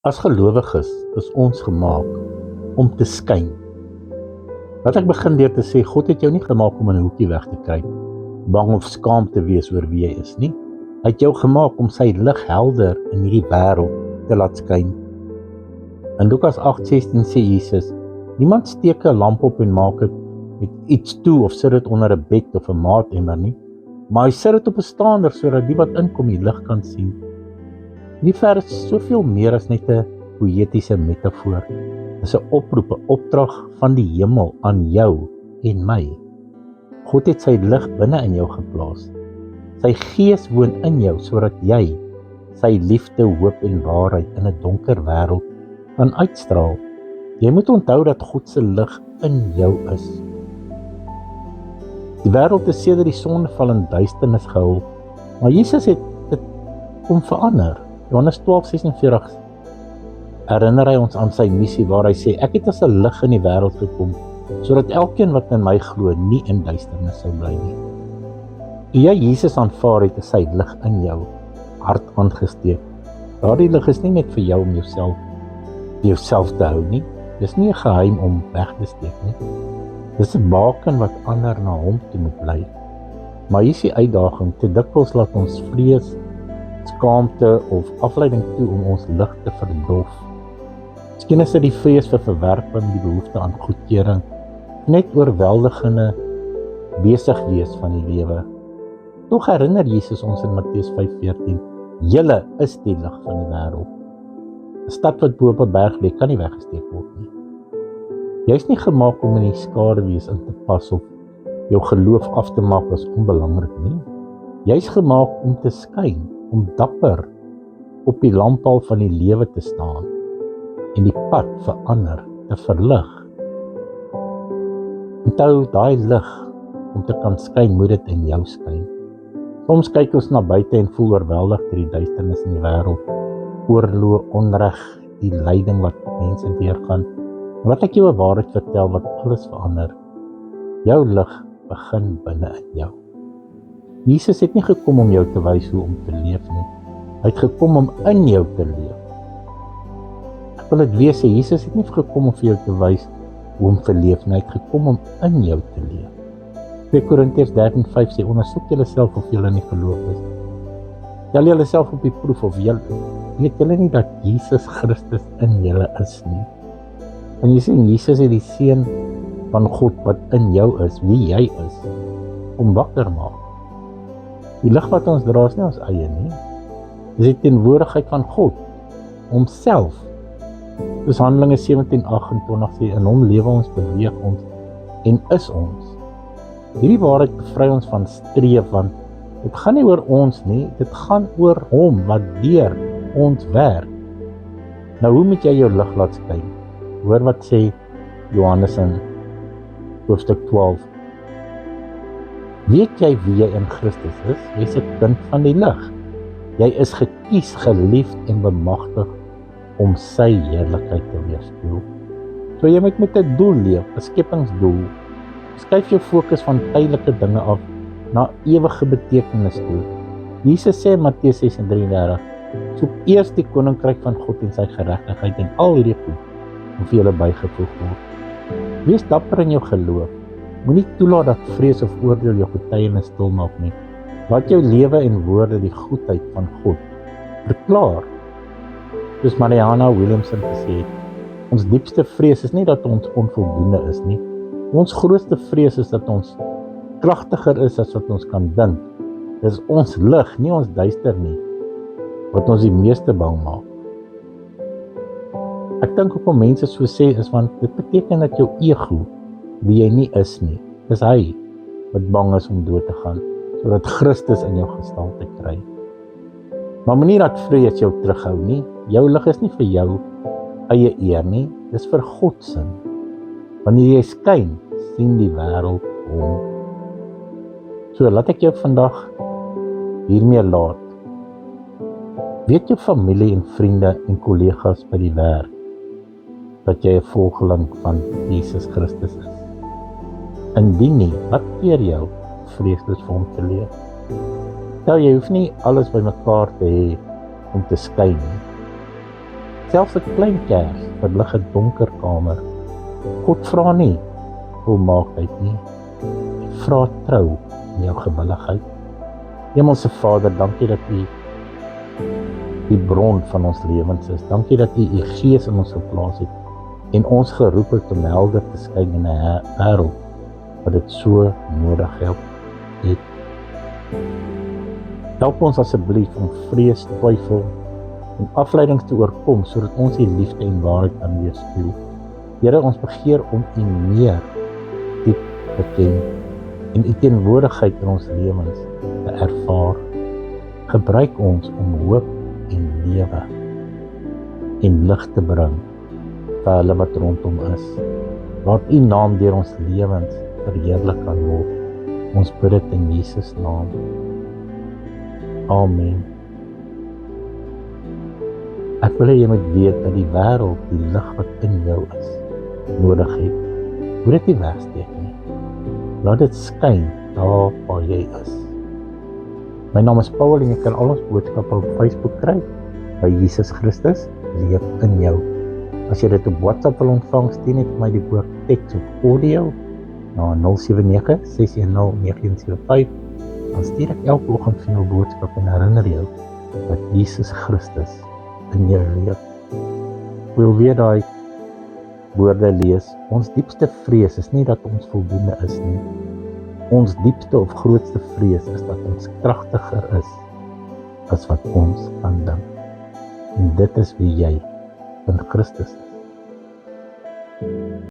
As gelowiges is ons gemaak om te skyn. Wat ek begin deur te sê, God het jou nie gemaak om in 'n hoekie weg te kruip, bang of skaam te wees oor wie jy is nie. Hy het jou gemaak om sy lig helder in hierdie wêreld te laat skyn. In Lukas 8:16 sê Jesus, niemand steek 'n lamp op en maak dit met iets toe of sit dit onder 'n bed of 'n maatemmer nie, maar hy sit dit op 'n staander sodat die wat inkom die lig kan sien. Die vers is soveel meer as net 'n poëtiese metafoor. Dit is 'n oproep, 'n opdrag van die hemel aan jou en my. God het sy lig binne in jou geplaas. Sy gees woon in jou sodat jy sy liefde, hoop en waarheid in 'n donker wêreld kan uitstraal. Jy moet onthou dat God se lig in jou is. Die wêreld is sedert die sondeval in duisternis gehul, maar Jesus het dit kom verander. Johannes 12:46 herinner hy ons aan sy missie waar hy sê, ek het as 'n lig in die wêreld gekom, sodat elkeen wat in my glo nie in duisternis sou bly nie. Toe jy Jesus aanvaar het, is sy lig in jou hart aangesteek. Daardie lig is nie net vir jou om jouself te hou nie. Dis nie 'n geheim om weg te steek nie. Dis 'n baken wat ander na hom toe moet lei. Maar hier is die uitdaging, te dikwels laat ons vrees, skaamte of afleiding toe om ons lig te verdof. Miskien is dit die vrees vir verwerping, die behoefte aan goedkeuring, net oorweldigende besig wees van die lewe. Tog herinner Jesus ons in Matteus 5:14, julle is die lig van die wêreld. 'n Stad wat bo op 'n berg lê, kan nie weggesteek word nie. Jy's nie gemaak om in die skaduwees in te pas of jou geloof af te maak as onbelangrik nie. Jy's gemaak om te skyn, om dapper op die lamppaal van die lewe te staan en die pad vir ander te verlig. Onthou, daai lig om te kan skyn, moet dit in jou skyn. Soms kyk ons na buite en voel oorweldig deur die duisternis in die wêreld, oorlog, onreg, die lyding wat mense deurgaan. Laat ek jou 'n waarheid vertel wat alles verander. Jou lig begin binne in jou. Jesus het nie gekom om jou te wys hoe om te leef nie. Hy het gekom om in jou te leef. Ek wil dit weer sê, Jesus het nie gekom om vir jou te wys hoe om te leef nie. Hy het gekom om in jou te leef. 2 Korintiërs 13:5 sê, ondersoek julleself of julle in die geloof is. Stel julleself op die proef of weet julle nie dat Jesus Christus in julle is nie. En jy sien, Jesus het die seun van God wat in jou is, wie jy is, om wakker maak. Die lig wat ons dra is nie ons eie nie. Dis die teenwoordigheid van God, homself. Soos Handelinge 17:28 sê, in hom lewe ons, beweeg ons en is ons. Hierdie waarheid bevry ons van streef, want dit gaan nie oor ons nie, dit gaan oor hom wat deur ons werk. Nou, hoe moet jy jou lig laat skyn? Hoor wat sê Johannes in hoofstuk 12. Weet jy wie jy in Christus is? Jy's 'n kind van die lig. Jy is gekies, geliefd en bemagtig om sy heerlikheid te weerspieël. So jy moet met 'n doel leef, 'n skepingsdoel. Skuif jou fokus van tydelike dinge af na ewige betekenis toe. Jesus sê in Matteus 6:33, soek eers die koninkryk van God en sy geregtigheid en al hierdie goed om vir julle bygevoeg word. Wees dapper in jou geloof. Moenie toelaat dat vrees of oordeel jou getuienis stilmaak nie. Laat jou lewe en woorde die goedheid van God verklaar. Soos Mariana Williamson gesê het, ons diepste vrees is nie dat ons onvoldoende is nie. Ons grootste vrees is dat ons kragtiger is as wat ons kan dink. Dis ons lig, nie ons duister nie, wat ons die meeste bang maak. Ek dink hoekom mense so sê is want dit beteken dat jou ego, wie jy nie is nie, is hy wat bang is om dood te gaan, sodat Christus in jou gestalte kry. Maar moenie dat vrees jou terughou nie. Jou lig is nie vir jou eie eer nie, dis vir God se. Wanneer jy skyn, sien die wêreld hom. So laat ek jou vandag hiermee laat. Weet jou familie en vriende en kollegas by die werk dat jy 'n volgeling van Jesus Christus is. Indien nie, wat keer jou vreesloos vir hom te leef? Nou, jy hoef nie alles bymekaar te hê om te skyn nie. Selfs 'n klein kers verlig 'n donker kamer. God vra nie volmaaktheid nie. Hy vra trou in jou gewilligheid. Hemelse Vader, dankie dat U die bron van ons lewens is. Dankie dat U Gees in ons geplaas het en ons geroep het om helder te skyn in 'n wêreld wat dit so nodig het. Help ons asseblief om vrees, twyfel en afleidings te oorkom sodat ons U liefde en waarheid kan weerspieël. Here, ons begeer om U meer diep te ken en U teenwoordigheid in ons lewens te ervaar. Gebruik ons om hoop en lewe en lig te bring vir hulle wat rondom is. Laat U naam deur ons lewens verheerlik kan word. Ons bid dit in Jesus naam. Amen. Ek wil hê jy moet weet dat die wêreld die lig wat in jou is nodig het. Moet dit nie wegsteek nie. Laat dit skyn daar waar jy is. My naam is Paul en jy kan al ons boodskappe op Facebook kry by Jesus Christus leef in jou. As jy dit op WhatsApp wil ontvang, stuur net vir my die woord teks of audio na 079-610-9175. Dan stuur ek elke oggend vir jou boodskap en herinner jou dat Jesus Christus in jou leef. Ek wil weer daai woorde lees. Ons diepste vrees is nie dat ons voldoende is nie. Ons diepste of grootste vrees is dat ons kragtiger is as wat ons kan dink. En dit is wie jy in Christus is.